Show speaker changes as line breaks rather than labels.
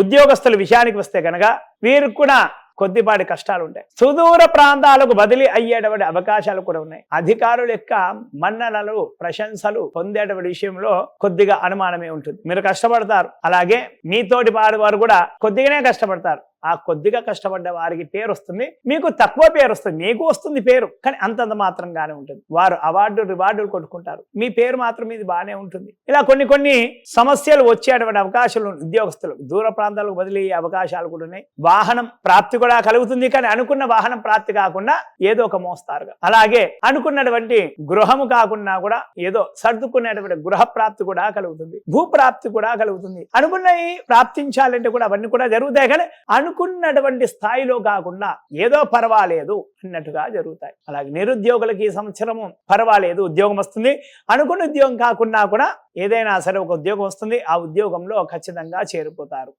ఉద్యోగస్తుల విషయానికి వస్తే కనుక వీరికి కూడా కొద్దిపాటి కష్టాలు ఉంటాయి. సుదూర ప్రాంతాలకు బదిలీ అయ్యేటువంటి అవకాశాలు కూడా ఉన్నాయి. అధికారుల యొక్క మన్ననలు ప్రశంసలు పొందేటువంటి విషయంలో కొద్దిగా అనుమానమే ఉంటుంది. మీరు కష్టపడతారు, అలాగే మీతోటి వారు కూడా కొద్దిగానే కష్టపడతారు. ఆ కొద్దిగా కష్టపడ్డ వారికి పేరు వస్తుంది, మీకు తక్కువ పేరు వస్తుంది. మీకు వస్తుంది పేరు, కానీ అంతంత మాత్రంగానే ఉంటుంది. వారు రివార్డులు కొట్టుకుంటారు, మీ పేరు మాత్రం ఇది బాగానే ఉంటుంది. ఇలా కొన్ని సమస్యలు వచ్చేటువంటి అవకాశాలు ఉద్యోగస్తులు దూర ప్రాంతాలకు బదిలీ అవకాశాలు కూడా ఉన్నాయి. వాహనం ప్రాప్తి కూడా కలుగుతుంది, కానీ అనుకున్న వాహనం ప్రాప్తి కాకుండా ఏదో ఒక మోస్తారుగా, అలాగే అనుకున్నటువంటి గృహము కాకుండా కూడా ఏదో సర్దుకునేటువంటి గృహ ప్రాప్తి కూడా కలుగుతుంది, భూప్రాప్తి కూడా కలుగుతుంది. అనుకున్నవి ప్రాప్తించాలంటే కూడా అవన్నీ కూడా జరుగుతాయి, కానీ అనుకున్నటువంటి స్థాయిలో కాకుండా ఏదో పర్వాలేదు అన్నట్టుగా జరుగుతాయి. అలాగే నిరుద్యోగులకి ఈ సంవత్సరము పర్వాలేదు, ఉద్యోగం వస్తుంది. అనుకున్న ఉద్యోగం కాకుండా కూడా ఏదైనా సరే ఒక ఉద్యోగం వస్తుంది, ఆ ఉద్యోగంలో ఖచ్చితంగా చేరిపోతారు.